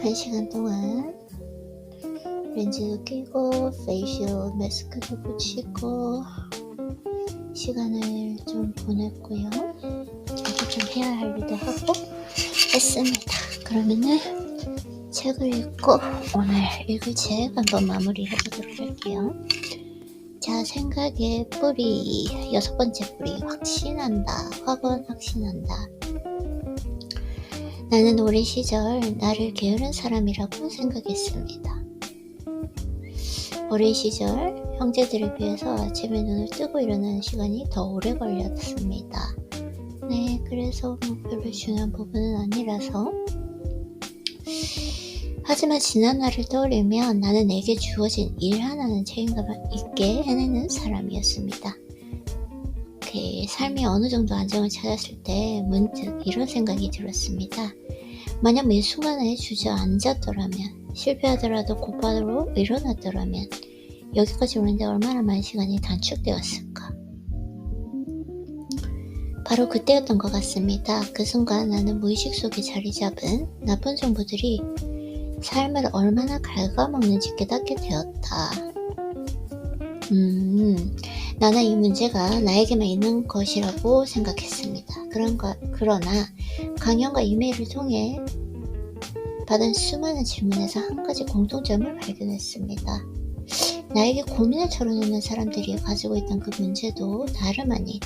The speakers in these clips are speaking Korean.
1시간 동안 렌즈도 끼고 페이셜 마스크도 붙이고 시간을 좀 보냈고요. 이렇게 좀 해야 할 일도 하고 했습니다. 그러면은 책을 읽고 오늘 읽을 책 한번 마무리 해보도록 할게요. 자, 생각의 뿌리, 6번째 뿌리, 확신한다. 확언 확신한다. 나는 오랜 시절 나를 게으른 사람이라고 생각했습니다. 오랜 시절 형제들에 비해서 아침에 눈을 뜨고 일어나는 시간이 더 오래 걸렸습니다. 네, 그래서 별로 중요한 부분은 아니라서. 하지만 지난 날을 떠올리면 나는 내게 주어진 일 하나는 책임감 있게 해내는 사람이었습니다. 삶이 어느 정도 안정을 찾았을 때 문득 이런 생각이 들었습니다. 만약 매 순간에 주저앉았더라면, 실패하더라도 곧바로 일어났더라면 여기까지 오는데 얼마나 많은 시간이 단축되었을까. 바로 그때였던 것 같습니다. 그 순간 나는 무의식 속에 자리 잡은 나쁜 정보들이 삶을 얼마나 갉아먹는지 깨닫게 되었다. 나는 이 문제가 나에게만 있는 것이라고 생각했습니다. 그러나 강연과 이메일을 통해 받은 수많은 질문에서 한 가지 공통점을 발견했습니다. 나에게 고민을 털어놓는 사람들이 가지고 있던 그 문제도 다름 아닌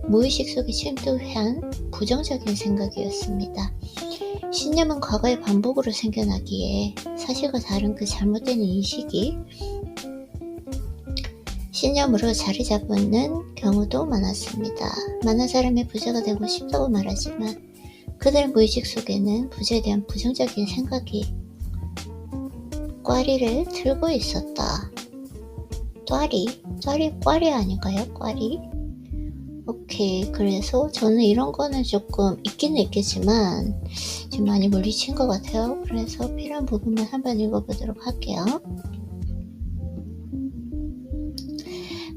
무의식 속에 침투한 부정적인 생각이었습니다. 신념은 과거의 반복으로 생겨나기에 사실과 다른 그 잘못된 인식이 신념으로 자리 잡는 경우도 많았습니다. 많은 사람이 부자가 되고 싶다고 말하지만 그들의 무의식 속에는 부자에 대한 부정적인 생각이 꽈리를 틀고 있었다. 꽈리 아닌가요? 꽈리? 오케이, 그래서 저는 이런 거는 조금 있기는 있겠지만 지금 많이 물리친 것 같아요. 그래서 필요한 부분만 한번 읽어보도록 할게요.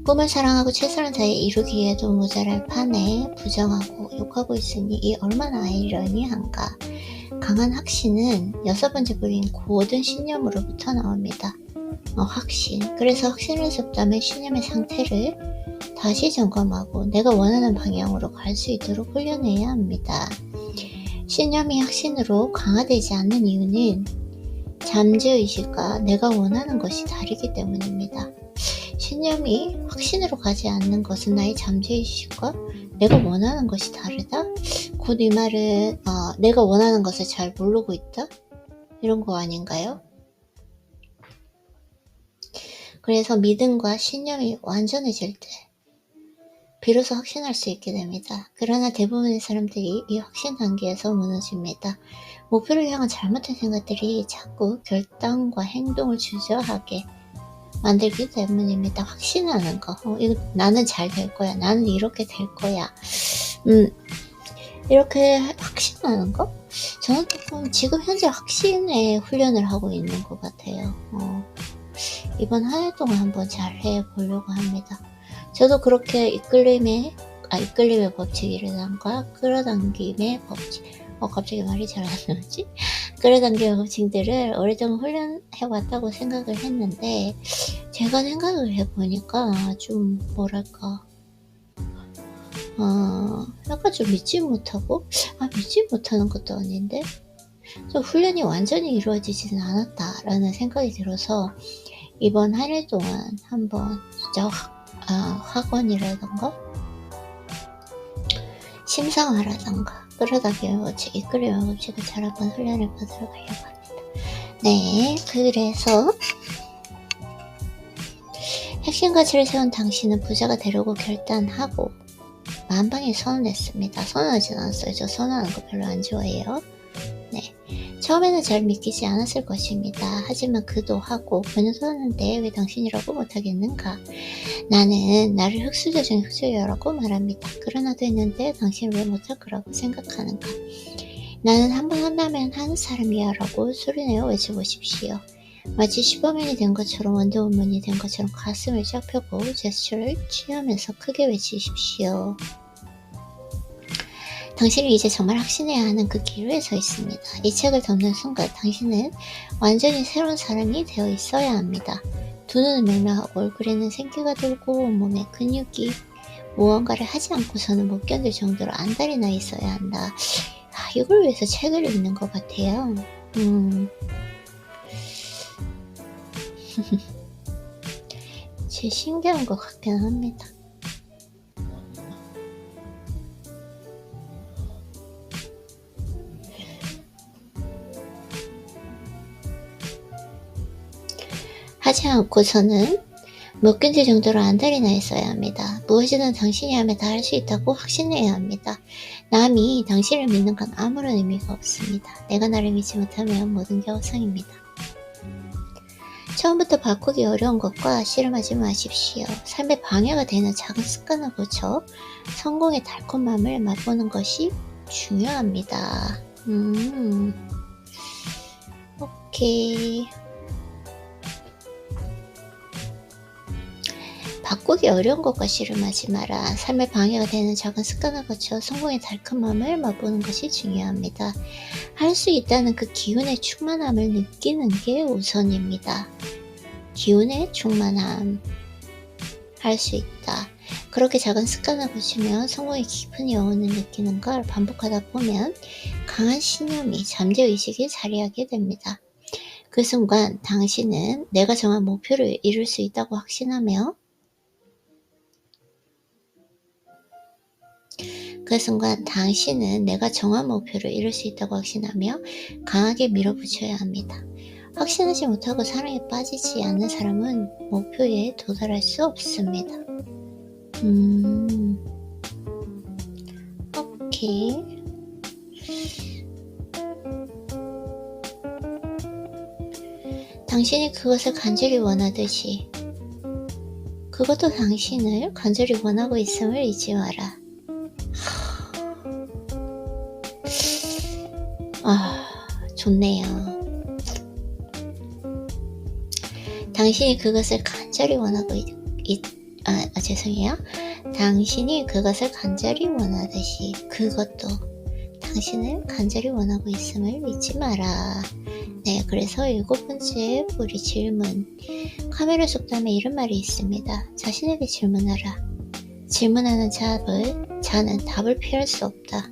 꿈을 사랑하고 최선을 다해 이루기에도 모자랄 판에 부정하고 욕하고 있으니 이 얼마나 아이러니한가. 강한 확신은 6번째 뿌리인 고든 신념으로부터 나옵니다. 확신. 그래서 확신을 잡다면 신념의 상태를 다시 점검하고 내가 원하는 방향으로 갈 수 있도록 훈련해야 합니다. 신념이 확신으로 강화되지 않는 이유는 잠재의식과 내가 원하는 것이 다르기 때문입니다. 신념이 확신으로 가지 않는 것은 나의 잠재의식과 내가 원하는 것이 다르다? 곧 이 말은 내가 원하는 것을 잘 모르고 있다? 이런 거 아닌가요? 그래서 믿음과 신념이 완전해질 때 비로소 확신할 수 있게 됩니다. 그러나 대부분의 사람들이 이 확신 단계에서 무너집니다. 목표를 향한 잘못된 생각들이 자꾸 결단과 행동을 주저하게 만들기 때문입니다. 확신하는 거. 이거 나는 잘 될 거야. 나는 이렇게 될 거야. 이렇게 확신하는 거? 저는 조금 지금 현재 확신의 훈련을 하고 있는 것 같아요. 이번 한 해 동안 한번 잘 해보려고 합니다. 저도 그렇게 이끌림의 법칙이라던가 끌어당김의 법칙, 갑자기 말이 잘 안 나오지? 끌어당김의 법칙들을 오랫동안 훈련해왔다고 생각을 했는데 제가 생각을 해보니까 좀 뭐랄까 약간 좀 믿지 못하는 것도 아닌데 좀 훈련이 완전히 이루어지지는 않았다라는 생각이 들어서 이번 한 해 동안 한번 진짜 학원이라던가 심상화라던가 끌어당김의 법칙, 이끌림의 법칙을 잘 한번 훈련해 보도록 하려고 합니다. 네, 그래서 핵심 가치를 세운 당신은 부자가 되려고 결단하고 만방에 선언했습니다. 선언하진 않았어요. 저 선언하는 거 별로 안 좋아해요. 네, 처음에는 잘 믿기지 않았을 것입니다. 하지만 그도 하고 그는 선언하는데 왜 당신이라고 못하겠는가? 나는 나를 흑수저 중 흑수저라고 말합니다. 그러나도 했는데 당신은 왜 못할 거라고 생각하는가? 나는 한번 한다면 하는 사람이야 라고 소리내어 외쳐보십시오. 마치 슈퍼맨이 된 것처럼 원더우먼이 된 것처럼 가슴을 쫙 펴고 제스처를 취하면서 크게 외치십시오. 당신이 이제 정말 확신해야 하는 그 기로에 서 있습니다. 이 책을 덮는 순간 당신은 완전히 새로운 사람이 되어 있어야 합니다. 두 눈은 명랑하고 얼굴에는 생기가 돌고 온몸에 근육이 무언가를 하지 않고서는 못 견딜 정도로 안달이 나 있어야 한다. 이걸 위해서 책을 읽는 것 같아요. 제일 신기한 것 같긴 합니다. 하지 않고서는 못 견딜 정도로 안달이 나 있어야 합니다. 무엇이든 당신이 하면 다 할 수 있다고 확신해야 합니다. 남이 당신을 믿는 건 아무런 의미가 없습니다. 내가 나를 믿지 못하면 모든 게 허상입니다. 처음부터 바꾸기 어려운 것과 씨름하지 마십시오. 삶에 방해가 되는 작은 습관을 고쳐 성공의 달콤함을 맛보는 것이 중요합니다. 오케이. 바꾸기 어려운 것과 씨름하지 마라. 삶에 방해가 되는 작은 습관을 거쳐 성공의 달콤함을 맛보는 것이 중요합니다. 할 수 있다는 그 기운의 충만함을 느끼는 게 우선입니다. 기운의 충만함. 할 수 있다. 그렇게 작은 습관을 고치면 성공의 깊은 여운을 느끼는 걸 반복하다 보면 강한 신념이 잠재의식에 자리하게 됩니다. 그 순간 당신은 내가 정한 목표를 이룰 수 있다고 확신하며 그 순간 당신은 내가 정한 목표를 이룰 수 있다고 확신하며 강하게 밀어붙여야 합니다. 확신하지 못하고 사랑에 빠지지 않는 사람은 목표에 도달할 수 없습니다. 오케이. 당신이 그것을 간절히 원하듯이 그것도 당신을 간절히 원하고 있음을 잊지 마라. 좋네요. 당신이 그것을 간절히 원하고 죄송해요. 당신이 그것을 간절히 원하듯이 그것도 당신을 간절히 원하고 있음을 잊지 마라. 네, 그래서 7번째 우리 질문. 카메라 속담에 이런 말이 있습니다. 자신에게 질문하라. 질문하는 자는 답을 피할 수 없다.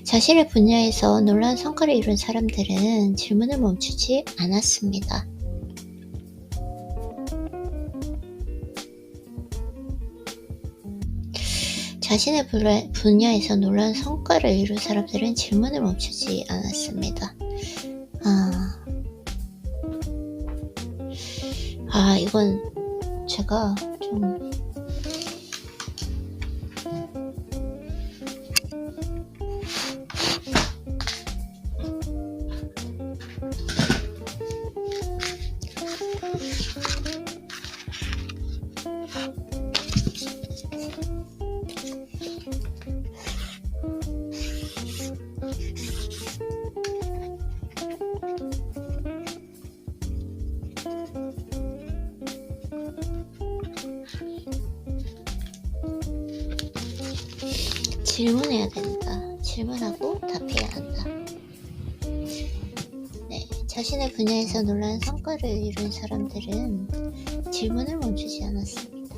자신의 분야에서 놀라운 성과를 이룬 사람들은 질문을 멈추지 않았습니다. 자신의 분야에서 놀라운 성과를 이룬 사람들은 질문을 멈추지 않았습니다. 이건 제가 좀 질문해야 된다. 질문하고 답해야 한다. 네, 자신의 분야에서 놀라운 성과를 이룬 사람들은 질문을 멈추지 않았습니다.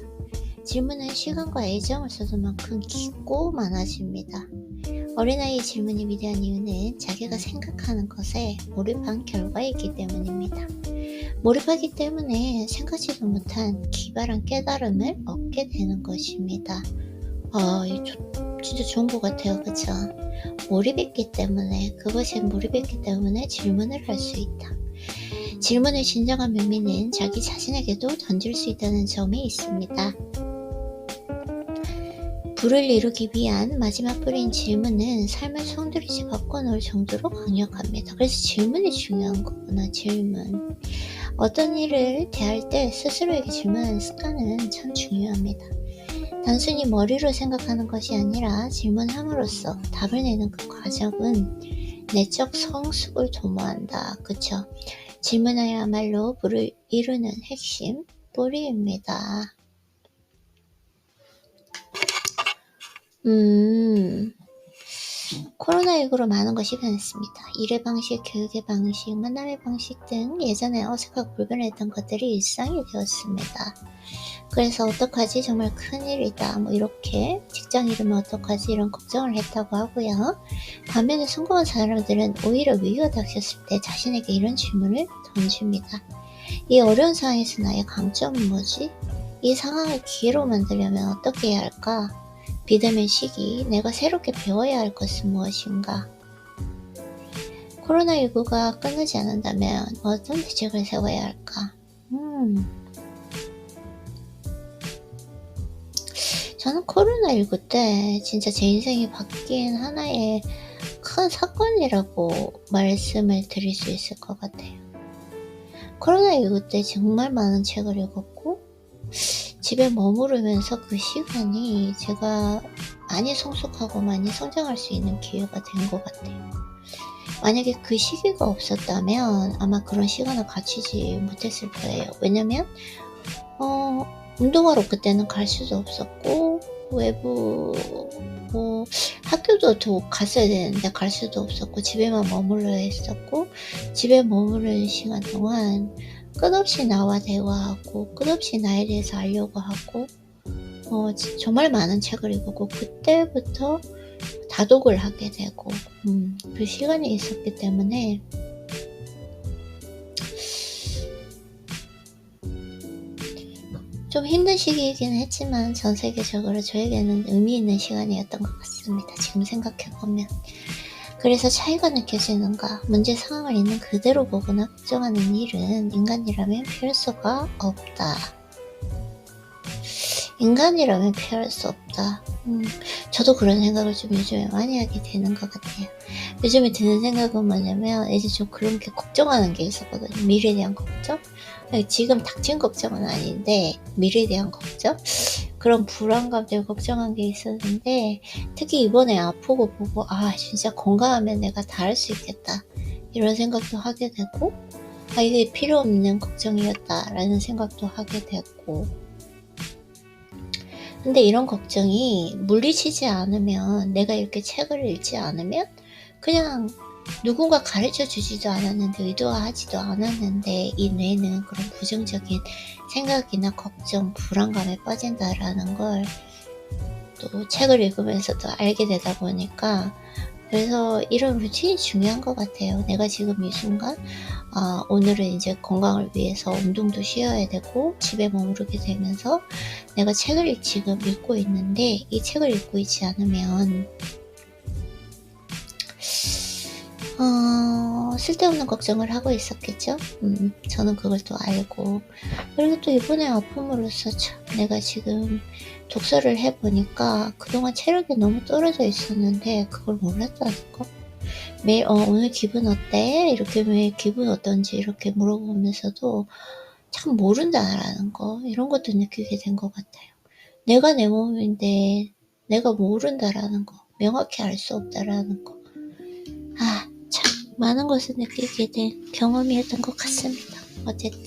질문은 시간과 애정을 쏟은 만큼 깊고 많아집니다. 어린아이의 질문이 위대한 이유는 자기가 생각하는 것에 몰입한 결과이기 때문입니다. 몰입하기 때문에 생각지도 못한 기발한 깨달음을 얻게 되는 것입니다. 진짜 좋은 것 같아요. 그쵸? 몰입했기 때문에 질문을 할 수 있다. 질문의 진정한 의미는 자기 자신에게도 던질 수 있다는 점에 있습니다. 불을 이루기 위한 마지막 뿌리인 질문은 삶을 송두리째 바꿔놓을 정도로 강력합니다. 그래서 질문이 중요한 거구나. 질문. 어떤 일을 대할 때 스스로에게 질문하는 습관은 참 중요합니다. 단순히 머리로 생각하는 것이 아니라 질문함으로써 답을 내는 그 과정은 내적 성숙을 도모한다. 그쵸? 질문하야말로 불을 이루는 핵심 뿌리입니다. 음, 코로나19로 많은 것이 변했습니다. 일의 방식, 교육의 방식, 만남의 방식 등 예전에 어색하고 불편했던 것들이 일상이 되었습니다. 그래서 어떡하지? 정말 큰일이다. 뭐 이렇게 직장 잃으면 어떡하지? 이런 걱정을 했다고 하고요. 반면에 성공한 사람들은 오히려 위기가 닥쳤을 때 자신에게 이런 질문을 던집니다. 이 어려운 상황에서 나의 강점은 뭐지? 이 상황을 기회로 만들려면 어떻게 해야 할까? 비대면 시기, 내가 새롭게 배워야 할 것은 무엇인가? 코로나19가 끝나지 않는다면 어떤 대책을 세워야 할까? 저는 코로나19 때 진짜 제 인생이 바뀐 하나의 큰 사건이라고 말씀을 드릴 수 있을 것 같아요. 코로나19 때 정말 많은 책을 읽었고, 집에 머무르면서 그 시간이 제가 많이 성숙하고 많이 성장할 수 있는 기회가 된 것 같아요. 만약에 그 시기가 없었다면 아마 그런 시간을 갖추지 못했을 거예요. 왜냐면 운동하러 그때는 갈 수도 없었고, 외부 학교도 또 갔어야 되는데 갈 수도 없었고, 집에만 머물러야 했었고, 집에 머무르는 시간 동안 끝없이 나와 대화하고 끝없이 나에 대해서 알려고 하고, 정말 많은 책을 읽었고, 그때부터 다독을 하게 되고, 그 시간이 있었기 때문에 좀 힘든 시기이긴 했지만 전 세계적으로 저에게는 의미 있는 시간이었던 것 같습니다. 지금 생각해보면. 그래서 차이가 느껴지는가? 문제 상황을 있는 그대로 보거나 걱정하는 일은 인간이라면 피할 수가 없다. 인간이라면 피할 수 없다. 저도 그런 생각을 좀 요즘에 많이 하게 되는 것 같아요. 요즘에 드는 생각은 뭐냐면, 이제 좀 그런 게 걱정하는 게 있었거든요. 미래에 대한 걱정? 지금 닥친 걱정은 아닌데, 미래에 대한 걱정? 그런 불안감 때문에 걱정한 게 있었는데, 특히 이번에 아프고 보고, 진짜 건강하면 내가 다 할 수 있겠다. 이런 생각도 하게 되고, 이게 필요 없는 걱정이었다라는 생각도 하게 됐고, 근데 이런 걱정이 물리치지 않으면, 내가 이렇게 책을 읽지 않으면 그냥 누군가 가르쳐 주지도 않았는데, 의도하지도 않았는데 이 뇌는 그런 부정적인 생각이나 걱정, 불안감에 빠진다라는 걸 또 책을 읽으면서도 알게 되다 보니까, 그래서 이런 루틴이 중요한 것 같아요. 내가 지금 이 순간 오늘은 이제 건강을 위해서 운동도 쉬어야 되고, 집에 머무르게 되면서 내가 책을 지금 읽고 있는데, 이 책을 읽고 있지 않으면 쓸데없는 걱정을 하고 있었겠죠. 저는 그걸 또 알고, 그리고 또 이번에 아픔으로써 참 내가 지금 독서를 해보니까 그동안 체력이 너무 떨어져 있었는데 그걸 몰랐다는 거. 매일 오늘 기분 어때? 이렇게 매일 기분 어떤지 이렇게 물어보면서도 참 모른다라는 거, 이런 것도 느끼게 된 것 같아요. 내가 내 몸인데 내가 모른다라는 거, 명확히 알 수 없다라는 거. 참 많은 것을 느끼게 된 경험이었던 것 같습니다. 어쨌든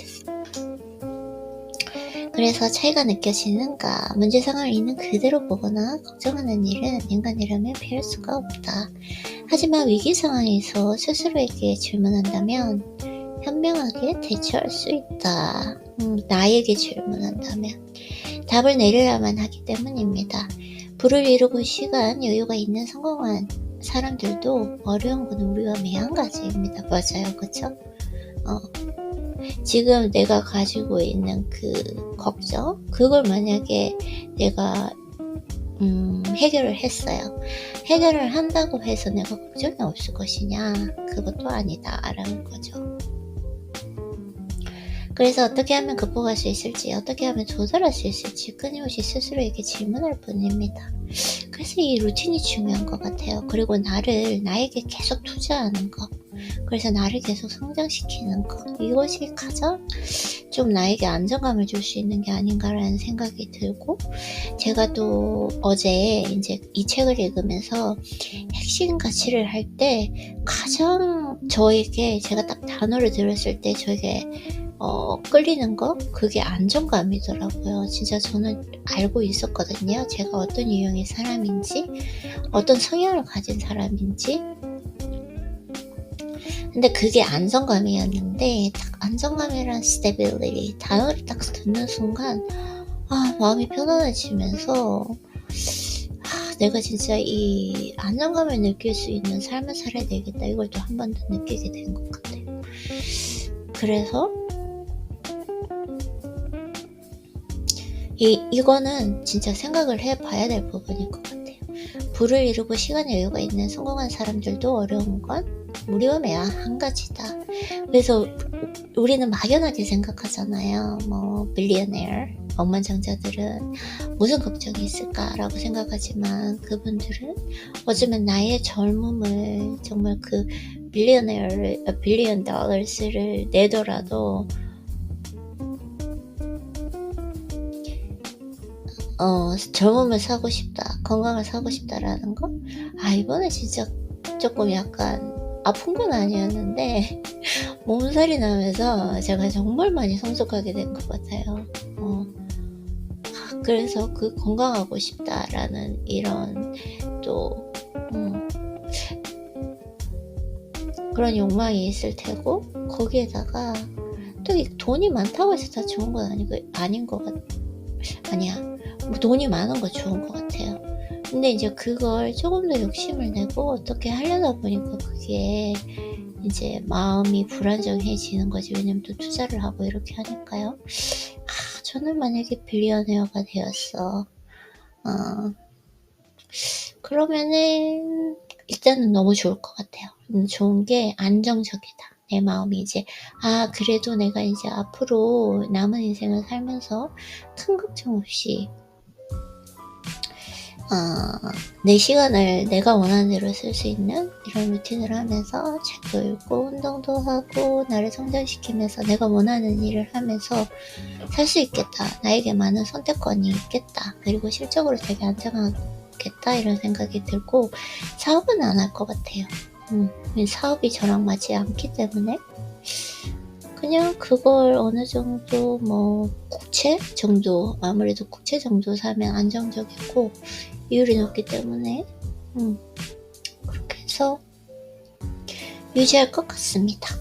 그래서 차이가 느껴지는가? 문제 상황을 있는 그대로 보거나 걱정하는 일은 인간이라면 피할 수가 없다. 하지만 위기 상황에서 스스로에게 질문한다면 현명하게 대처할 수 있다. 나에게 질문한다면 답을 내리려만 하기 때문입니다. 부를 이루고 시간, 여유가 있는 성공한 사람들도 어려운 건 우리와 매한가지입니다. 맞아요, 그쵸? 지금 내가 가지고 있는 그 걱정, 그걸 만약에 내가 해결을 했어요. 해결을 한다고 해서 내가 걱정이 없을 것이냐? 그것도 아니다라는 거죠. 그래서 어떻게 하면 극복할 수 있을지, 어떻게 하면 조절할 수 있을지 끊임없이 스스로에게 질문할 뿐입니다. 그래서 이 루틴이 중요한 것 같아요. 그리고 나에게 계속 투자하는 것, 그래서 나를 계속 성장시키는 것, 이것이 가장 좀 나에게 안정감을 줄 수 있는 게 아닌가라는 생각이 들고, 제가 또 어제 이제 이 책을 읽으면서 핵심 가치를 할 때 가장 저에게, 제가 딱 단어를 들었을 때 저에게 끌리는 거? 그게 안정감이더라고요. 진짜 저는 알고 있었거든요. 제가 어떤 유형의 사람인지, 어떤 성향을 가진 사람인지. 근데 그게 안정감이었는데, 딱 안정감이란 stability 단어를 딱 듣는 순간 마음이 편안해지면서 내가 진짜 이 안정감을 느낄 수 있는 삶을 살아야 되겠다, 이걸 또 한 번 더 느끼게 된 것 같아요. 그래서 이거는 진짜 생각을 해봐야 될 부분일 것 같아요. 부를 이루고 시간 여유가 있는 성공한 사람들도 어려운 건 우리와 매야 한 가지다. 그래서 우리는 막연하게 생각하잖아요. 빌리어네어 억만장자들은 무슨 걱정이 있을까라고 생각하지만, 그분들은 어쩌면 나의 젊음을 정말 그 빌리언 달러스를 내더라도 젊음을 사고 싶다, 건강을 사고 싶다라는 거? 이번에 진짜 조금 약간 아픈 건 아니었는데 몸살이 나면서 제가 정말 많이 성숙하게 된 것 같아요. 그래서 그 건강하고 싶다라는 이런 또 그런 욕망이 있을 테고, 거기에다가 또 돈이 많다고 해서 다 좋은 건 아닌 것 아니야. 돈이 많은 거 좋은 것 같아요. 근데 이제 그걸 조금 더 욕심을 내고 어떻게 하려다 보니까 그게 이제 마음이 불안정해지는 거지. 왜냐면 또 투자를 하고 이렇게 하니까요. 저는 만약에 빌리어네어가 되었어. 그러면은 일단은 너무 좋을 것 같아요. 좋은 게 안정적이다. 내 마음이 이제 그래도 내가 이제 앞으로 남은 인생을 살면서 큰 걱정 없이 내 시간을 내가 원하는 대로 쓸 수 있는 이런 루틴을 하면서 책도 읽고 운동도 하고 나를 성장시키면서 내가 원하는 일을 하면서 살 수 있겠다. 나에게 많은 선택권이 있겠다. 그리고 실적으로 되게 안정하겠다, 이런 생각이 들고, 사업은 안 할 것 같아요. 사업이 저랑 맞지 않기 때문에 그냥 그걸 어느 정도 국채 정도, 아무래도 국채 정도 사면 안정적이고 이율이 높기 때문에 그렇게 해서 유지할 것 같습니다.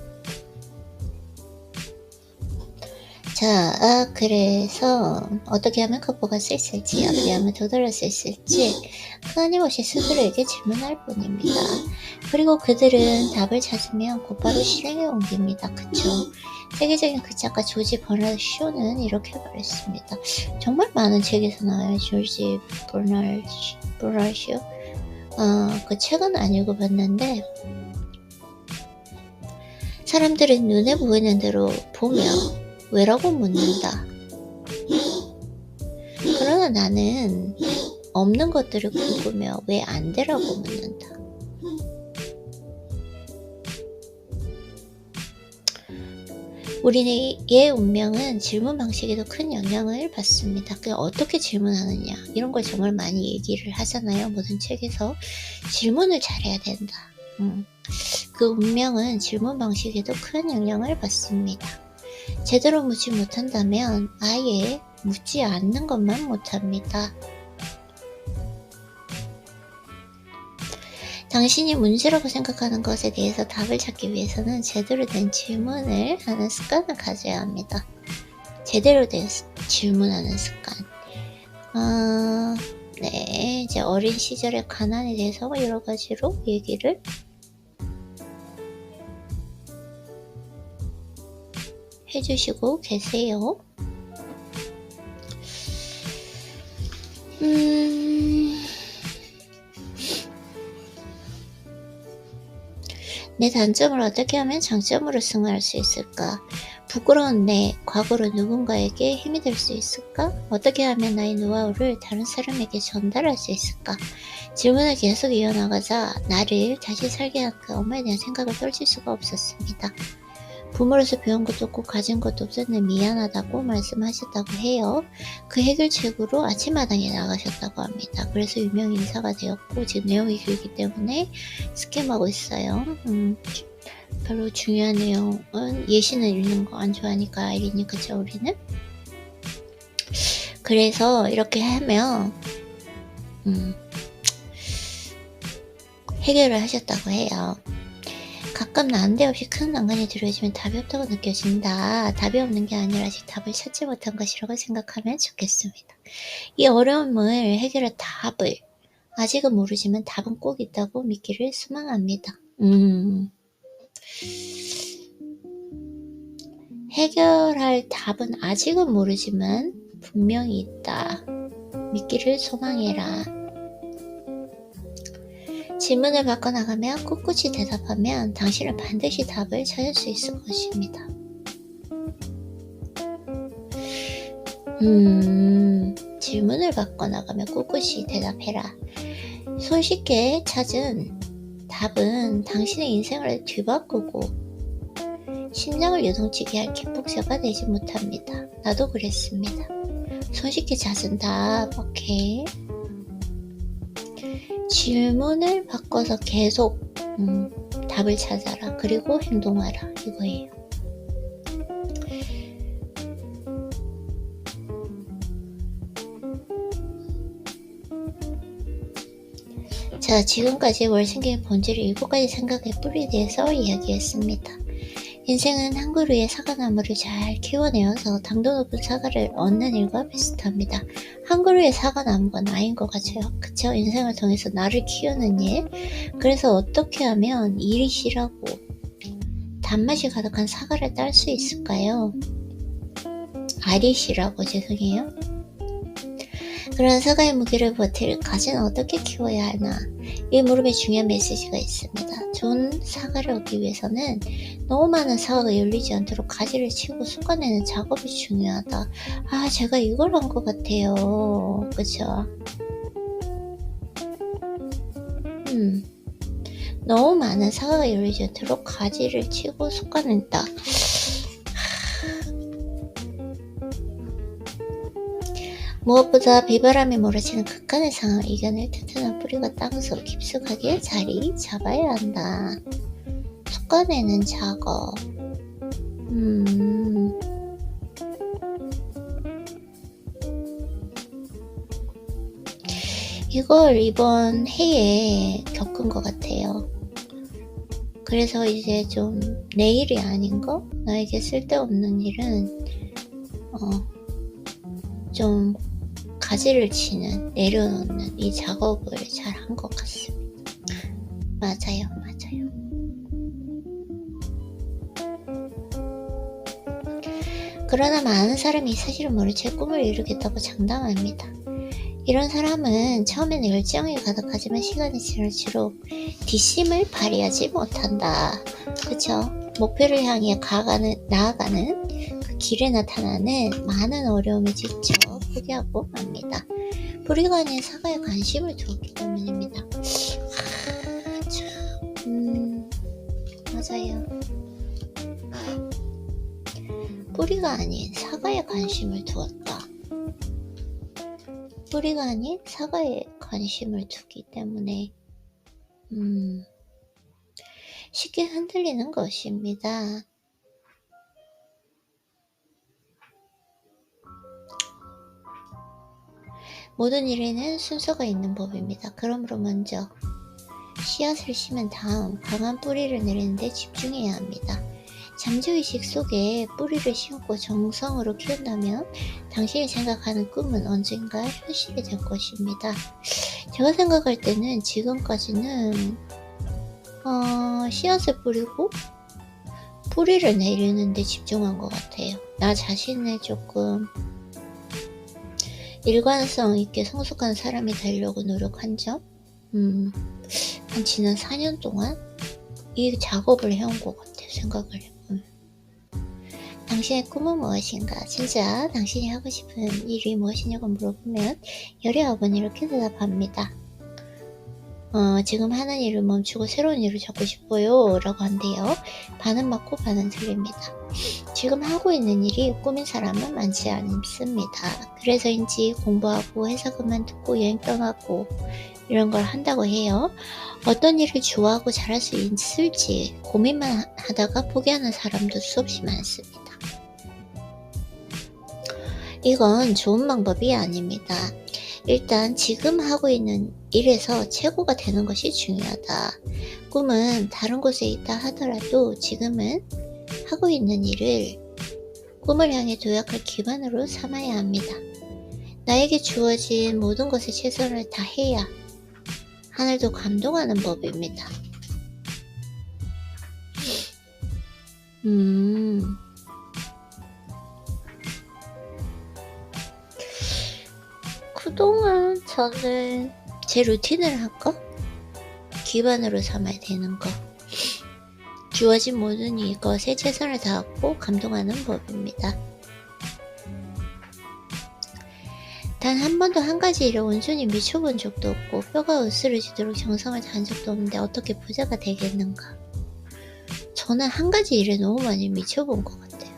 자, 그래서 어떻게 하면 극복할 수 있을지, 어떻게 하면 도달할 수 있을지 끊임없이 스스로에게 질문할 뿐입니다. 그리고 그들은 답을 찾으면 곧바로 실행에 옮깁니다. 그쵸? 세계적인 글작가 조지 버나드 쇼는 이렇게 말했습니다. 정말 많은 책에서 나와요. 조지 버나드 쇼. 그 책은 안 읽어봤는데, 사람들은 눈에 보이는 대로 보며 왜라고 묻는다. 그러나 나는 없는 것들을 굽으며 왜 안 되라고 묻는다. 우리의 운명은 질문 방식에도 큰 영향을 받습니다. 그냥 어떻게 질문하느냐, 이런 걸 정말 많이 얘기를 하잖아요. 모든 책에서 질문을 잘해야 된다. 그 운명은 질문 방식에도 큰 영향을 받습니다. 제대로 묻지 못한다면 아예 묻지 않는 것만 못합니다. 당신이 문제라고 생각하는 것에 대해서 답을 찾기 위해서는 제대로 된 질문을 하는 습관을 가져야 합니다. 제대로 된 질문하는 습관. 네, 이제 어린 시절의 가난에 대해서 여러 가지로 얘기를 해주시고 계세요. 내 단점을 어떻게 하면 장점으로 승화할 수 있을까? 부끄러운 내 과거로 누군가에게 힘이 될 수 있을까? 어떻게 하면 나의 노하우를 다른 사람에게 전달할 수 있을까? 질문을 계속 이어나가자 나를 다시 살게 한 그 엄마에 대한 생각을 떨칠 수가 없었습니다. 부모로서 배운 것도 없고 가진 것도 없었는데 미안하다고 말씀하셨다고 해요. 그 해결책으로 아침마당에 나가셨다고 합니다. 그래서 유명 인사가 되었고 지금 내용이 길기 때문에 스캠하고 있어요. 별로 중요한 내용은 예시는 읽는 거 안 좋아하니까 아이린이, 그쵸, 우리는? 그래서 이렇게 하면 해결을 하셨다고 해요. 가끔 난데없이 큰 난관이 들어지면 답이 없다고 느껴진다. 답이 없는 게 아니라 아직 답을 찾지 못한 것이라고 생각하면 좋겠습니다. 이 어려움을 해결할 답을 아직은 모르지만 답은 꼭 있다고 믿기를 소망합니다. 해결할 답은 아직은 모르지만 분명히 있다. 믿기를 소망해라. 질문을 바꿔나가며 꿋꿋이 대답하면 당신은 반드시 답을 찾을 수 있을 것입니다. 질문을 바꿔나가며 꿋꿋이 대답해라. 손쉽게 찾은 답은 당신의 인생을 뒤바꾸고 심장을 요동치게 할 기폭제가 되지 못합니다. 나도 그랬습니다. 손쉽게 찾은 답, 오케이. 질문을 바꿔서 계속 답을 찾아라. 그리고 행동하라. 이거예요. 자, 지금까지 월생계의 본질의 7가지 생각의 뿌리에 대해서 이야기했습니다. 인생은 한 그루의 사과나무를 잘 키워내어서 당도 높은 사과를 얻는 일과 비슷합니다. 한 그루의 사과나무가 나인 것 같아요. 그쵸? 인생을 통해서 나를 키우는 일. 그래서 어떻게 하면 일이 실하고 단맛이 가득한 사과를 딸 수 있을까요? 알이 실하고, 죄송해요. 그런 사과의 무게를 버틸 가지는 어떻게 키워야 하나? 이 물음에 중요한 메시지가 있습니다. 좋은 사과를 얻기 위해서는 너무 많은 사과가 열리지 않도록 가지를 치고 솎아내는 작업이 중요하다. 아, 제가 이걸 한 것 같아요. 그쵸? 너무 많은 사과가 열리지 않도록 가지를 치고 솎아낸다. 무엇보다 비바람이 몰아치는 극한의 상황을 이겨낼 튼튼한 뿌리가 땅속 깊숙하게 자리 잡아야 한다. 솎아내는 작업. 이걸 이번 해에 겪은 것 같아요. 그래서 이제 좀 내 일이 아닌 거? 나에게 쓸데없는 일은 좀 가지를 치는, 내려놓는 이 작업을 잘 한 것 같습니다. 맞아요. 그러나 많은 사람이 사실은 모른 채 꿈을 이루겠다고 장담합니다. 이런 사람은 처음에는 열정이 가득하지만 시간이 지날수록 뒷심을 발휘하지 못한다. 그쵸? 목표를 향해 나아가는 그 길에 나타나는 많은 어려움을 직접 포기하고 맙니다. 뿌리가 아닌 사과에 관심을 두었기 때문입니다. 맞아요. 뿌리가 아닌 사과에 관심을 두었다. 뿌리가 아닌 사과에 관심을 두기 때문에 쉽게 흔들리는 것입니다. 모든 일에는 순서가 있는 법입니다. 그러므로 먼저 씨앗을 심은 다음 강한 뿌리를 내리는 데 집중해야 합니다. 잠재의식 속에 뿌리를 심고 정성으로 키운다면 당신이 생각하는 꿈은 언젠가 현실이 될 것입니다. 제가 생각할 때는 지금까지는 씨앗을 뿌리고 뿌리를 내리는 데 집중한 것 같아요. 나 자신을 조금 일관성 있게 성숙한 사람이 되려고 노력한 점, 한 지난 4년 동안 이 작업을 해온 것 같아요. 생각을 해보면. 당신의 꿈은 무엇인가? 진짜 당신이 하고 싶은 일이 무엇이냐고 물어보면 19번 이렇게 대답합니다. 지금 하는 일을 멈추고 새로운 일을 찾고 싶어요 라고 한대요. 반은 맞고 반은 틀립니다. 지금 하고 있는 일이 꿈인 사람은 많지 않습니다. 그래서인지 공부하고 회사 그만두고 여행 떠나고 이런 걸 한다고 해요. 어떤 일을 좋아하고 잘할 수 있을지 고민만 하다가 포기하는 사람도 수없이 많습니다. 이건 좋은 방법이 아닙니다. 일단 지금 하고 있는 일에서 최고가 되는 것이 중요하다. 꿈은 다른 곳에 있다 하더라도 지금은 하고 있는 일을 꿈을 향해 도약할 기반으로 삼아야 합니다. 나에게 주어진 모든 것에 최선을 다해야 하늘도 감동하는 법입니다. 그동안 저는 제 루틴을 한 거, 기반으로 삼아야 되는 거, 주어진 모든 이것에 최선을 다하고 감동하는 법입니다. 단 한 번도 한 가지 일에 온전히 미쳐본 적도 없고 뼈가 으스러지도록 정성을 다한 적도 없는데 어떻게 부자가 되겠는가. 저는 한 가지 일에 너무 많이 미쳐본 것 같아요.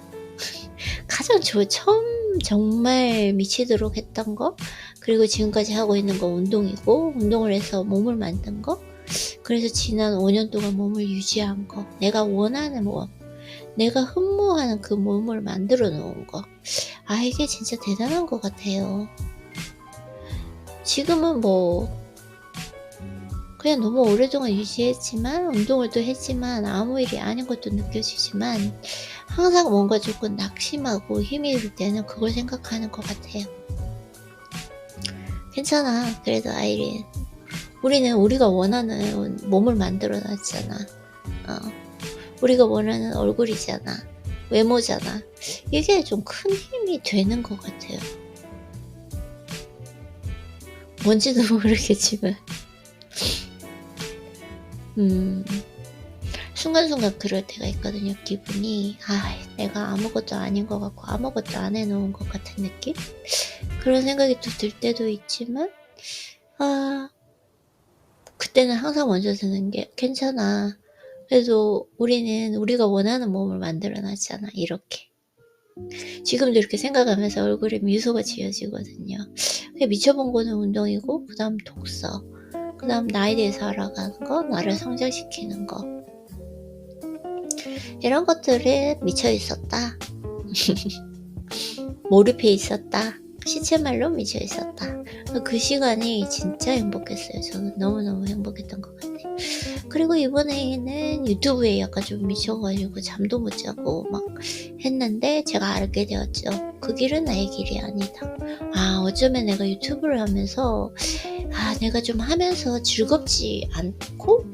가장 처음 정말 미치도록 했던 거, 그리고 지금까지 하고 있는 거 운동이고, 운동을 해서 몸을 만든 거, 그래서 지난 5년 동안 몸을 유지한 거, 내가 원하는 몸, 내가 흠모하는 그 몸을 만들어 놓은 거. 이게 진짜 대단한 것 같아요. 지금은 그냥 너무 오랫동안 유지했지만, 운동을 또 했지만 아무 일이 아닌 것도 느껴지지만 항상 뭔가 조금 낙심하고 힘이 들 때는 그걸 생각하는 것 같아요. 괜찮아. 그래도 아이린, 우리는 우리가 원하는 몸을 만들어 놨잖아. 우리가 원하는 얼굴이잖아. 외모잖아. 이게 좀 큰 힘이 되는 것 같아요. 뭔지도 모르겠지만 순간순간 그럴 때가 있거든요. 기분이 내가 아무것도 아닌 것 같고 아무것도 안 해놓은 것 같은 느낌? 그런 생각이 또 들 때도 있지만 그때는 항상 먼저 드는 게 괜찮아. 그래도 우리는 우리가 원하는 몸을 만들어 놨잖아. 이렇게 지금도 이렇게 생각하면서 얼굴에 미소가 지어지거든요. 미쳐본 거는 운동이고, 그 다음 독서, 그 다음 나에 대해서 알아가는 거, 나를 성장시키는 거, 이런 것들에 미쳐 있었다. 몰입해 있었다. 시체말로 미쳐 있었다. 그 시간이 진짜 행복했어요. 저는 너무너무 행복했던 것 같아요. 그리고 이번에는 유튜브에 약간 좀 미쳐가지고 잠도 못 자고 막 했는데 제가 알게 되었죠. 그 길은 나의 길이 아니다. 어쩌면 내가 유튜브를 하면서 내가 좀 하면서 즐겁지 않고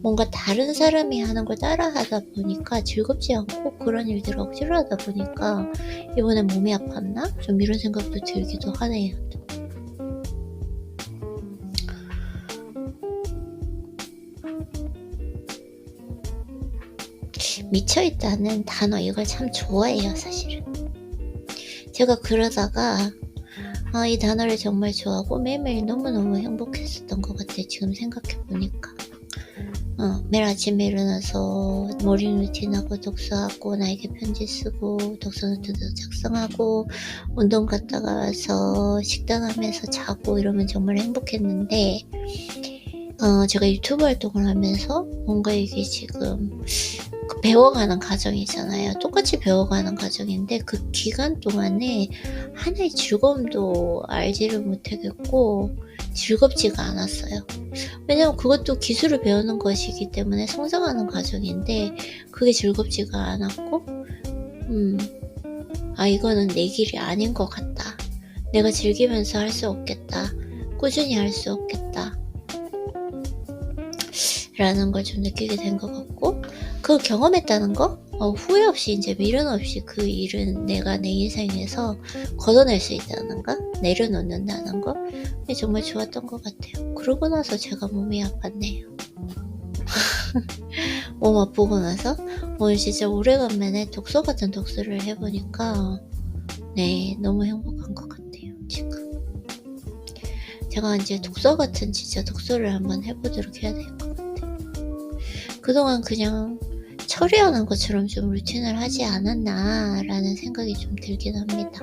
뭔가 다른 사람이 하는 걸 따라 하다 보니까 즐겁지 않고 그런 일들을 억지로 하다 보니까 이번에 몸이 아팠나? 좀 이런 생각도 들기도 하네요. 미쳐있다는 단어, 이걸 참 좋아해요. 사실은 제가 그러다가 이 단어를 정말 좋아하고 매일매일 너무너무 행복했었던 것 같아요. 지금 생각해보니까 매일 아침에 일어나서 모닝 루틴하고 독서하고 나에게 편지 쓰고 독서노트도 작성하고 운동 갔다가 와서 식단하면서 자고 이러면 정말 행복했는데 제가 유튜브 활동을 하면서 뭔가 이게 지금 배워가는 과정이잖아요. 똑같이 배워가는 과정인데 그 기간 동안에 하나의 즐거움도 알지를 못하겠고 즐겁지가 않았어요. 왜냐면 그것도 기술을 배우는 것이기 때문에 성장하는 과정인데 그게 즐겁지가 않았고 이거는 내 길이 아닌 것 같다. 내가 즐기면서 할 수 없겠다. 꾸준히 할 수 없겠다. 라는 걸 좀 느끼게 된 것 같고 그걸 경험했다는 거? 후회 없이 이제 미련 없이 그 일은 내가 내 인생에서 걷어낼 수 있다는 거? 내려놓는다는 거? 그게 정말 좋았던 것 같아요. 그러고 나서 제가 몸이 아팠네요. 몸 아프고 나서 오늘 진짜 오래간만에 독서 같은 독서를 해보니까 너무 행복한 것 같아요. 지금 제가 이제 독서 같은 진짜 독서를 한번 해보도록 해야 될 것 같아요. 그동안 그냥 처리하는 것처럼 좀 루틴을 하지 않았나 라는 생각이 좀 들긴 합니다.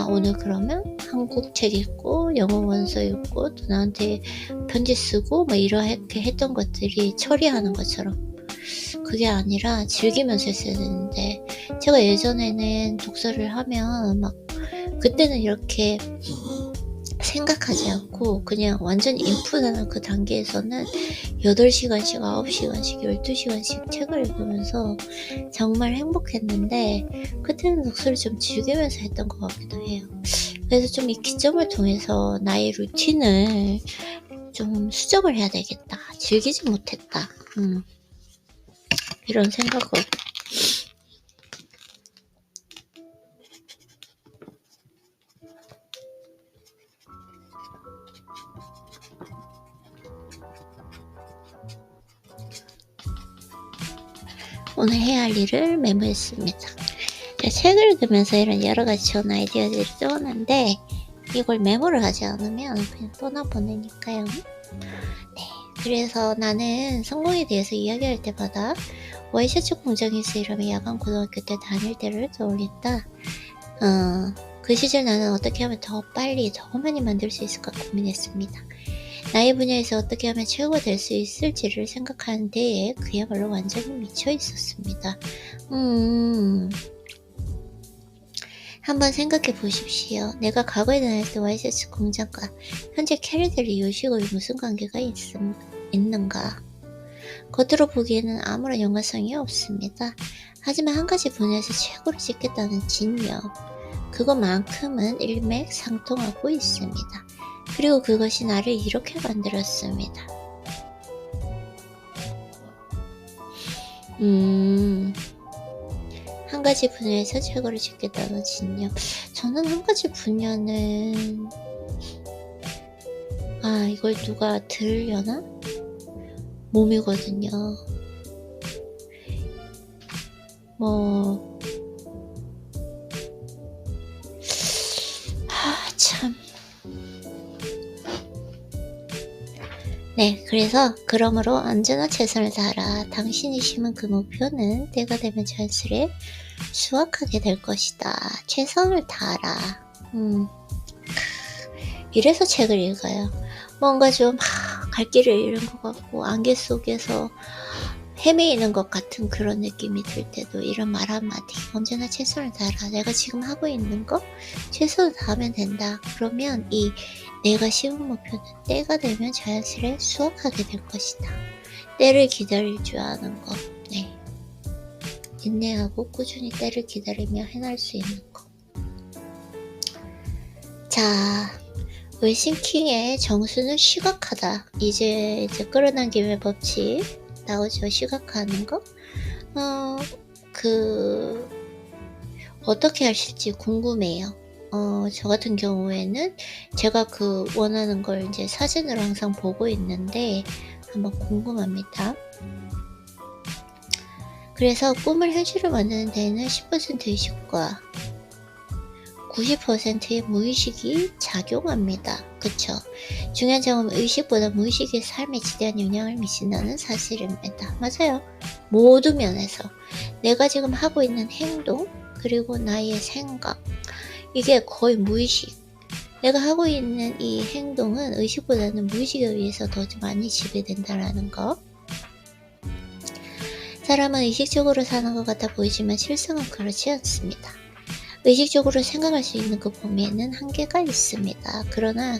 오늘 그러면 한국 책 읽고 영어 원서 읽고 또 나한테 편지 쓰고 뭐 이렇게 했던 것들이 처리하는 것처럼 그게 아니라 즐기면서 했어야 되는데, 제가 예전에는 독서를 하면 막 그때는 이렇게 생각하지 않고 그냥 완전 인풋하는 그 단계에서는 8시간씩 9시간씩 12시간씩 책을 읽으면서 정말 행복했는데, 그때는 독서를 좀 즐기면서 했던 것 같기도 해요. 그래서 좀 이 기점을 통해서 나의 루틴을 좀 수정을 해야 되겠다, 즐기지 못했다, 이런 생각을. 오늘 해야 할 일을 메모했습니다. 책을 읽으면서 이런 여러가지 좋은 아이디어들이 떠오는데 이걸 메모를 하지 않으면 그냥 떠나보내니까요. 네, 그래서 나는 성공에 대해서 이야기할 때마다 와이셔츠 공장에서 일하며 야간 고등학교 때 다닐 때를 떠올린다. 그 시절 나는 어떻게 하면 더 빨리 더 많이 만들 수 있을까 고민했습니다. 나의 분야에서 어떻게 하면 최고가 될 수 있을지를 생각하는 데에 그야말로 완전히 미쳐 있었습니다. 한번 생각해 보십시오. 내가 과거에 다닐 때 와이셔츠 공장과 현재 캐리들의 요식업이 무슨 관계가 있는가? 겉으로 보기에는 아무런 연관성이 없습니다. 하지만 한 가지 분야에서 최고를 찍겠다는 진념, 그것만큼은 일맥상통하고 있습니다. 그리고 그것이 나를 이렇게 만들었습니다. 한 가지 분야에서 최고를 짓겠다는 진념. 저는 한 가지 분야는 이걸 누가 들으려나? 몸이거든요. 참. 네, 그래서 그러므로 언제나 최선을 다하라. 당신이 심은 그 목표는 때가 되면 자연스레 수확하게 될 것이다. 최선을 다하라. 이래서 책을 읽어요. 뭔가 좀 갈 길을 잃은 것 같고 안개 속에서 헤매이는 것 같은 그런 느낌이 들 때도 이런 말 한마디, 언제나 최선을 다하라. 내가 지금 하고 있는 거 최선을 다하면 된다. 그러면 이 내가 심은 목표는 때가 되면 자연스레 수확하게 될 것이다. 때를 기다릴 줄 아는 거. 네. 인내하고 꾸준히 때를 기다리며 해낼 수 있는 거. 자, 웰싱킹의 정수는 시각화다. 이제 끌어당김의 법칙 나오죠. 시각화하는 거. 어떻게 하실지 궁금해요. 저 같은 경우에는 제가 원하는 걸 이제 사진으로 항상 보고 있는데 한번 궁금합니다. 그래서 꿈을 현실로 만드는 데에는 10% 의식과 90%의 무의식이 작용합니다. 그쵸? 중요한 점은 의식보다 무의식이 삶에 지대한 영향을 미친다는 사실입니다. 맞아요. 모두 면에서 내가 지금 하고 있는 행동, 그리고 나의 생각, 이게 거의 무의식. 내가 하고 있는 이 행동은 의식보다는 무의식에 의해서 더 많이 지배된다라는 거. 사람은 의식적으로 사는 것 같아 보이지만 실상은 그렇지 않습니다. 의식적으로 생각할 수 있는 그 범위에는 한계가 있습니다. 그러나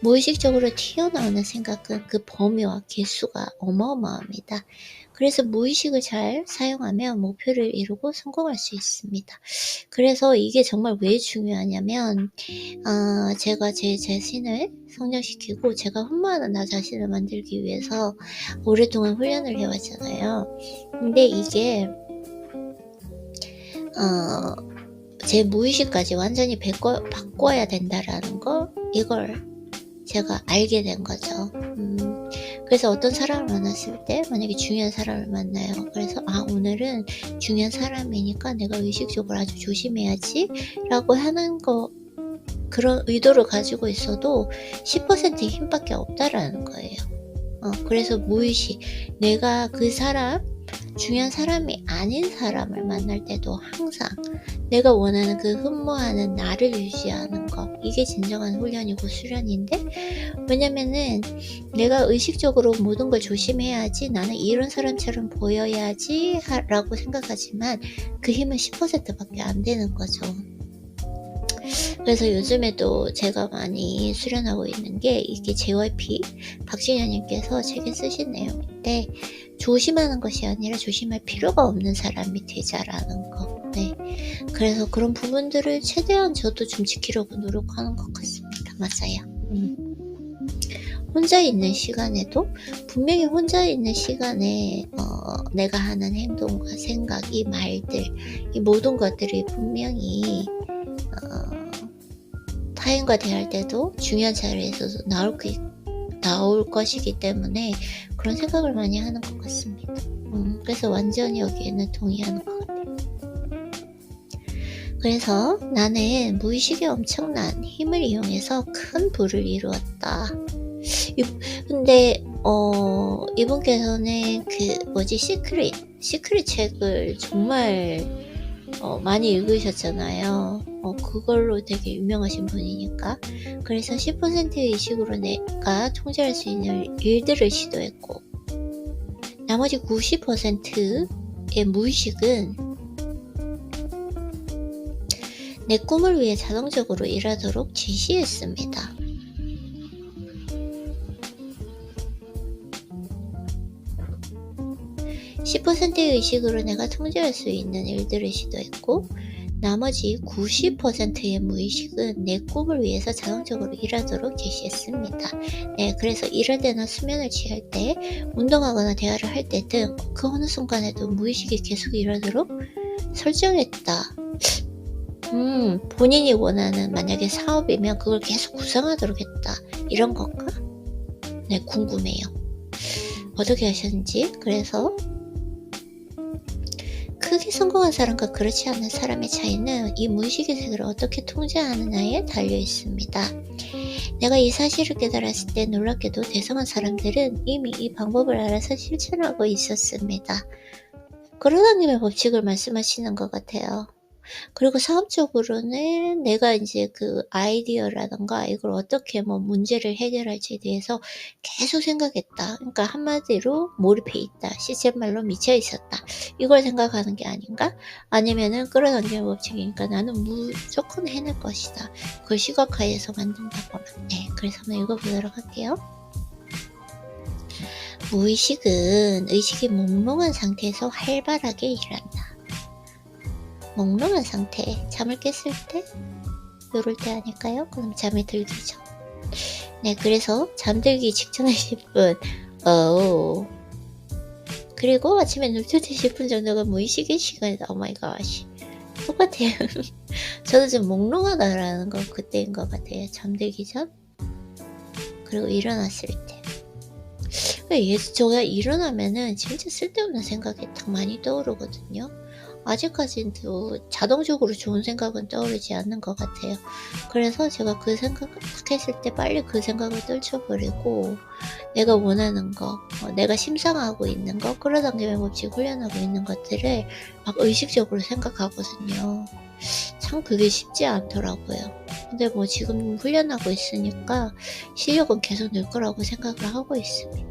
무의식적으로 튀어나오는 생각은 그 범위와 개수가 어마어마합니다. 그래서 무의식을 잘 사용하면 목표를 이루고 성공할 수 있습니다. 그래서 이게 정말 왜 중요하냐면 제가 제 자신을 성장시키고 제가 흠모하는 나 자신을 만들기 위해서 오랫동안 훈련을 해왔잖아요. 근데 이게 제 무의식까지 완전히 바꿔야 된다라는 거, 이걸 제가 알게 된 거죠. 그래서 어떤 사람을 만났을 때 만약에 중요한 사람을 만나요. 그래서 오늘은 중요한 사람이니까 내가 의식적으로 아주 조심해야지 라고 하는 거, 그런 의도를 가지고 있어도 10%의 힘밖에 없다라는 거예요. 그래서 무의식, 내가 그 사람 중요한 사람이 아닌 사람을 만날 때도 항상 내가 원하는 그 흠모하는 나를 유지하는 거, 이게 진정한 훈련이고 수련인데, 왜냐면은 내가 의식적으로 모든 걸 조심해야지, 나는 이런 사람처럼 보여야지 라고 생각하지만 그 힘은 10%밖에 안 되는 거죠. 그래서 요즘에도 제가 많이 수련하고 있는 게, 이게 JYP 박진현님께서 책에 쓰신 내용인데, 조심하는 것이 아니라 조심할 필요가 없는 사람이 되자라는 거. 네. 그래서 그런 부분들을 최대한 저도 좀 지키려고 노력하는 것 같습니다. 맞아요. 혼자 있는 시간에도 분명히 혼자 있는 시간에 내가 하는 행동과 생각, 이 말들, 이 모든 것들이 분명히 타인과 대할 때도 중요한 자리에서도 나올 것이기 때문에 그런 생각을 많이 하는 것 같습니다. 그래서 완전히 여기에는 동의하는 것 같아요. 그래서 나는 무의식의 엄청난 힘을 이용해서 큰 부를 이루었다. 근데 이분께서는 시크릿 책을 정말 많이 읽으셨잖아요. 그걸로 되게 유명하신 분이니까. 그래서 10%의 의식으로 내가 통제할 수 있는 일들을 시도했고, 나머지 90%의 무의식은 내 꿈을 위해 자동적으로 일하도록 지시했습니다. (10%의) 의식으로 내가 통제할 수 있는 일들을 시도했고, 나머지 90%의 무의식은 내 꿈을 위해서 자동적으로 일하도록 지시했습니다. 네, 그래서 일할 때나 수면을 취할 때, 운동하거나 대화를 할 때 등 그 어느 순간에도 무의식이 계속 일하도록 설정했다. 본인이 원하는 만약에 사업이면 그걸 계속 구상하도록 했다. 이런 건가? 네, 궁금해요. 어떻게 하셨는지. 그래서 크게 성공한 사람과 그렇지 않은 사람의 차이는 이 무의식의 세계를 어떻게 통제하느냐에 달려 있습니다. 내가 이 사실을 깨달았을 때 놀랍게도 대성한 사람들은 이미 이 방법을 알아서 실천하고 있었습니다. 그러다님의 법칙을 말씀하시는 것 같아요. 그리고 사업적으로는 내가 이제 그 아이디어라던가 이걸 어떻게 문제를 해결할지에 대해서 계속 생각했다. 그러니까 한마디로 몰입해 있다. 시쳇말로 미쳐 있었다. 이걸 생각하는 게 아닌가? 아니면은 끌어당기는 법칙이니까 나는 무조건 해낼 것이다. 그걸 시각화해서 만든다고 하면. 네, 그래서 한번 읽어보도록 할게요. 무의식은 의식이 몽롱한 상태에서 활발하게 일한다. 몽롱한 상태, 잠을 깼을 때? 요럴 때 아닐까요? 그럼 잠이 들기죠. 네, 그래서 잠들기 직전에 10분, 그리고 아침에 눈 뜰 때 10분 정도가 무의식의 시간이다. 오마이갓. 똑같아요. 저도 좀 몽롱하다라는 건 그때인 것 같아요. 잠들기 전? 그리고 일어났을 때. 제가 일어나면은 진짜 쓸데없는 생각이 딱 많이 떠오르거든요. 아직까지도 자동적으로 좋은 생각은 떠오르지 않는 것 같아요. 그래서 제가 그 생각했을 때 빨리 그 생각을 떨쳐버리고, 내가 원하는 거, 내가 심상하고 있는 거, 끌어당김의 법칙 훈련하고 있는 것들을 막 의식적으로 생각하거든요. 참 그게 쉽지 않더라고요. 근데 지금 훈련하고 있으니까 실력은 계속 늘 거라고 생각을 하고 있습니다.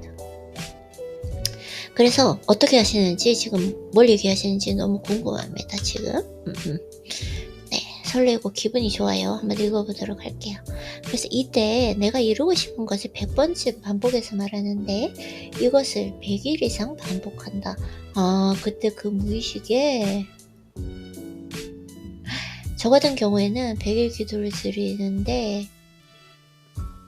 그래서 어떻게 하시는지, 지금 뭘 얘기하시는지 너무 궁금합니다. 지금 네, 설레고 기분이 좋아요. 한번 읽어보도록 할게요. 그래서 이때 내가 이루고 싶은 것을 100번쯤 반복해서 말하는데, 이것을 100일 이상 반복한다. 그때 그 무의식에, 저 같은 경우에는 100일 기도를 드리는데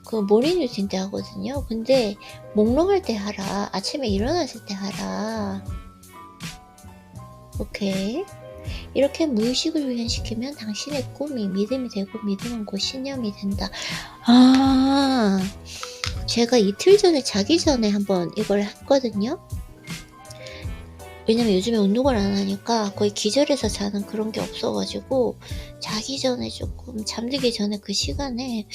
그 모닝 루틴 때 하거든요. 근데 몽롱할 때 하라. 아침에 일어났을 때 하라. 오케이. 이렇게 무의식을 훈련시키면 당신의 꿈이 믿음이 되고, 믿음은 곧 신념이 된다. 제가 이틀 전에 자기 전에 한번 이걸 했거든요. 왜냐면 요즘에 운동을 안 하니까 거의 기절해서 자는 그런 게 없어가지고, 자기 전에 조금 잠들기 전에 그 시간에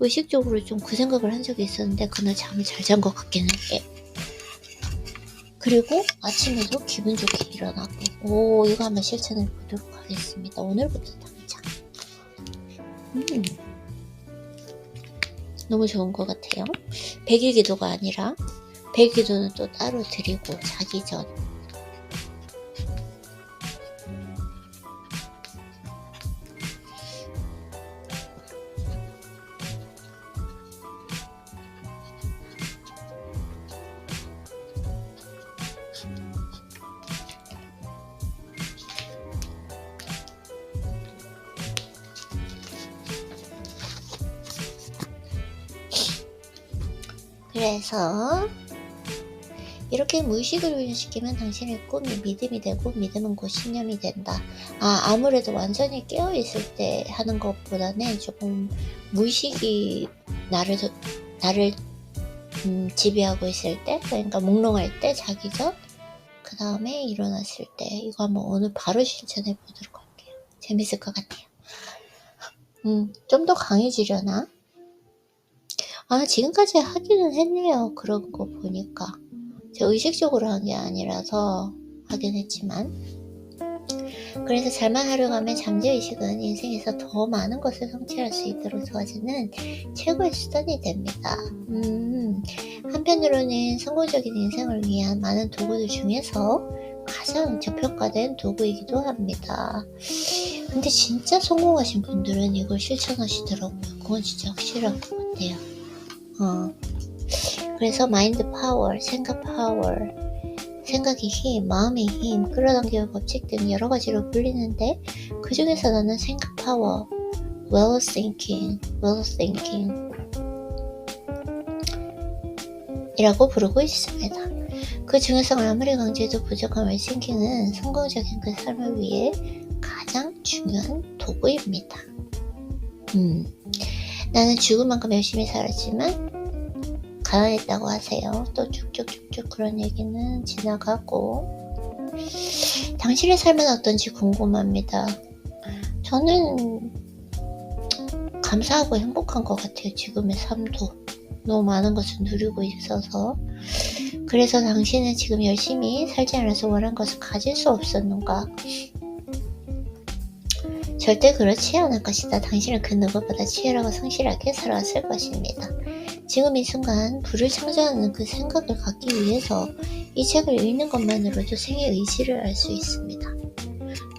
의식적으로 좀 그 생각을 한 적이 있었는데, 그날 잠을 잘 잔 것 같기는 해. 그리고 아침에도 기분 좋게 일어나고. 오, 이거 한번 실천해 보도록 하겠습니다. 오늘부터 당장. 너무 좋은 것 같아요. 백일기도가 아니라 백일기도는 또 따로 드리고 자기 전. 그래서 이렇게 무의식을 훈련시키면 당신의 꿈이 믿음이 되고 믿음은 곧 신념이 된다. 아무래도 완전히 깨어있을 때 하는 것보다는 조금 무의식이 나를 지배하고 있을 때, 그러니까 몽롱할 때, 자기 전, 그 다음에 일어났을 때. 이거 한번 오늘 바로 실천해 보도록 할게요. 재밌을 것 같아요. 좀 더 강해지려나? 지금까지 하기는 했네요. 그런 거 보니까. 제가 의식적으로 한 게 아니라서 하긴 했지만. 그래서 잘만 하려고 잠재의식은 인생에서 더 많은 것을 성취할 수 있도록 도와주는 최고의 수단이 됩니다. 한편으로는 성공적인 인생을 위한 많은 도구들 중에서 가장 저평가된 도구이기도 합니다. 근데 진짜 성공하신 분들은 이걸 실천하시더라고요. 그건 진짜 확실한 것 같아요. 그래서 마인드 파워, 생각 파워, 생각의 힘, 마음의 힘, 끌어당기는 법칙 등 여러 가지로 불리는데 그 중에서 나는 생각 파워, well thinking 이라고 부르고 있습니다. 그 중에서 아무리 강조해도 부족한 well thinking은 성공적인 그 삶을 위해 가장 중요한 도구입니다. 나는 죽을 만큼 열심히 살았지만 가난했다고 하세요. 또 쭉쭉쭉쭉 그런 얘기는 지나가고. 당신의 삶은 어떤지 궁금합니다. 저는 감사하고 행복한 것 같아요. 지금의 삶도 너무 많은 것을 누리고 있어서. 그래서 당신은 지금 열심히 살지 않아서 원한 것을 가질 수 없었는가? 절대 그렇지 않을 것이다. 당신은 그 누구보다 치열하고 성실하게 살아왔을 것입니다. 지금 이 순간 불을 창조하는 그 생각을 갖기 위해서 이 책을 읽는 것만으로도 생의 의지를 알 수 있습니다.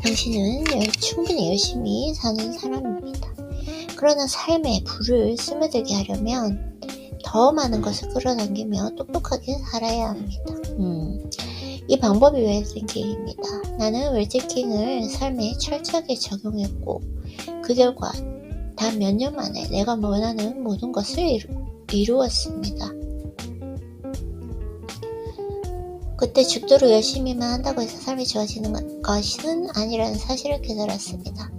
당신은 충분히 열심히 사는 사람입니다. 그러나 삶의 불을 스며들게 하려면 더 많은 것을 끌어당기며 똑똑하게 살아야 합니다. 이 방법이 웰띵킹입니다. 나는 웰띵킹을 삶에 철저하게 적용했고 그 결과 단 몇 년 만에 내가 원하는 모든 것을 이루었습니다. 그때 죽도록 열심히만 한다고 해서 삶이 좋아지는 것은 아니라는 사실을 깨달았습니다.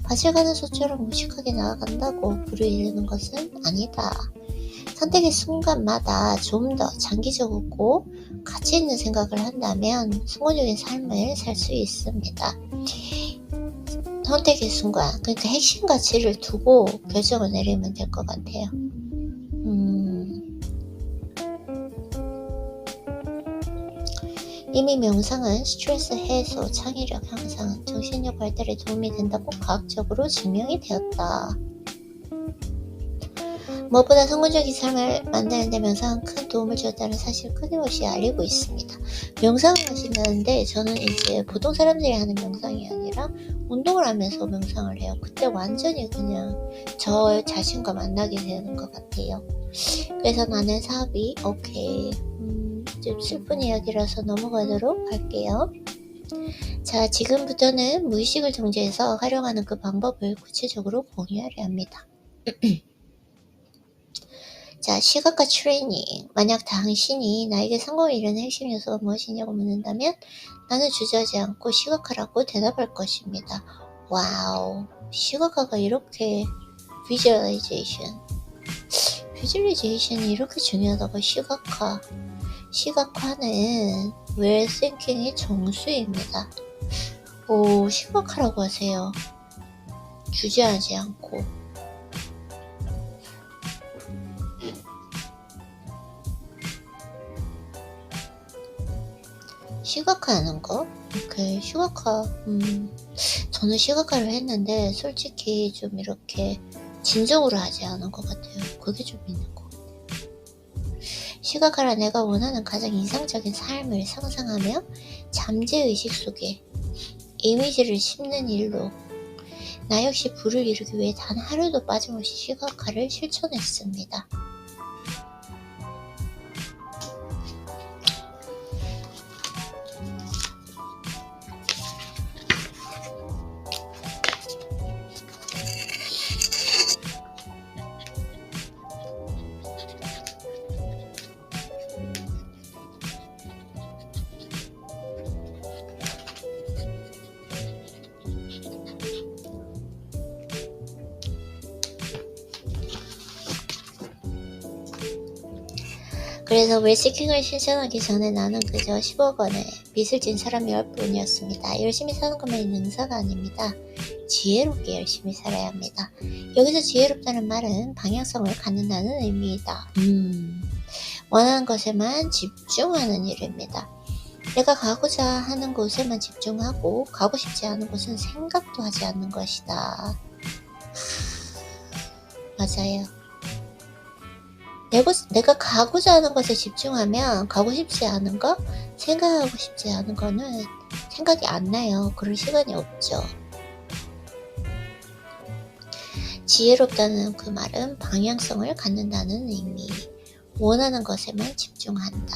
밭을 가는 소처럼 무식하게 나아간다고 불을 이루는 것은 아니다. 선택의 순간마다 좀 더 장기적이고 가치 있는 생각을 한다면 성공적인 삶을 살 수 있습니다. 선택의 순간, 그러니까 핵심 가치를 두고 결정을 내리면 될 것 같아요. 이미 명상은 스트레스 해소, 창의력 향상, 정신력 발달에 도움이 된다고 과학적으로 증명이 되었다. 무엇보다 성공적인 삶을 만드는 데 명상은 큰 도움을 주었다는 사실을 끊임없이 알리고 있습니다. 명상을 하신다는데 저는 이제 보통 사람들이 하는 명상이 아니라 운동을 하면서 명상을 해요. 그때 완전히 그냥 저 자신과 만나게 되는 것 같아요. 그래서 나는 사업이 오케이. 좀 슬픈 이야기라서 넘어가도록 할게요. 자, 지금부터는 무의식을 정제해서 활용하는 그 방법을 구체적으로 공유하려 합니다. 자, 시각화 트레이닝. 만약 당신이 나에게 성공을 이루는 핵심 요소가 무엇이냐고 묻는다면 나는 주저하지 않고 시각화라고 대답할 것입니다. 와우, 시각화가 이렇게 비주얼라이제이션이 이렇게 중요하다고. 시각화는 well thinking의 정수입니다. 시각화라고 하세요. 주저하지 않고. 시각화 하는 거? 이렇게 시각화, 저는 시각화를 했는데 솔직히 좀 이렇게 진정으로 하지 않은 것 같아요. 그게 좀 있는 것 같아요. 시각화라 내가 원하는 가장 이상적인 삶을 상상하며 잠재의식 속에 이미지를 심는 일로 나 역시 부를 이루기 위해 단 하루도 빠짐없이 시각화를 실천했습니다. 그래서 웰시킹을 실천하기 전에 나는 그저 10억 원의 빚을 진 사람일 뿐이었습니다. 열심히 사는 것만이 능사가 아닙니다. 지혜롭게 열심히 살아야 합니다. 여기서 지혜롭다는 말은 방향성을 갖는다는 의미이다. 원하는 것에만 집중하는 일입니다. 내가 가고자 하는 곳에만 집중하고 가고 싶지 않은 곳은 생각도 하지 않는 것이다. 맞아요. 내가 가고자 하는 것에 집중하면 가고 싶지 않은 거, 생각하고 싶지 않은 거는 생각이 안 나요. 그럴 시간이 없죠. 지혜롭다는 그 말은 방향성을 갖는다는 의미. 원하는 것에만 집중한다.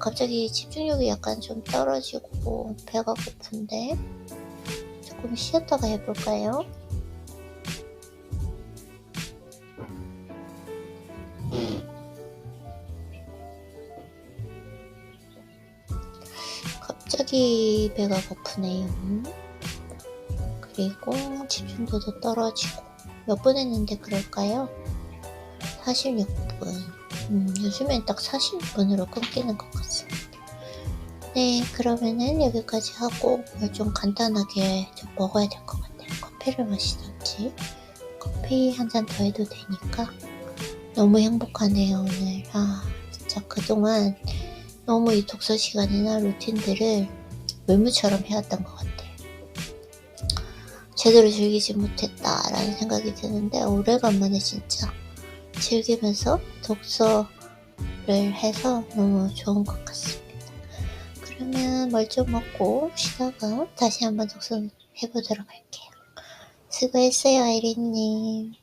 갑자기 집중력이 약간 좀 떨어지고 배가 고픈데 조금 쉬었다가 해볼까요? 갑자기 배가 고프네요. 그리고 집중도도 떨어지고 몇 분 했는데 그럴까요? 46분. 요즘엔 딱 46분으로 끊기는 것 같습니다. 네, 그러면은 여기까지 하고 뭘 좀 간단하게 좀 먹어야 될 것 같아요. 커피를 마시든지 커피 한 잔 더 해도 되니까. 너무 행복하네요 오늘. 진짜 그동안 너무 이 독서 시간이나 루틴들을 의무처럼 해왔던 것 같아요. 제대로 즐기지 못했다라는 생각이 드는데 오래간만에 진짜 즐기면서 독서를 해서 너무 좋은 것 같습니다. 그러면 뭘 좀 먹고 쉬다가 다시 한번 독서 해보도록 할게요. 수고했어요, 아이린님.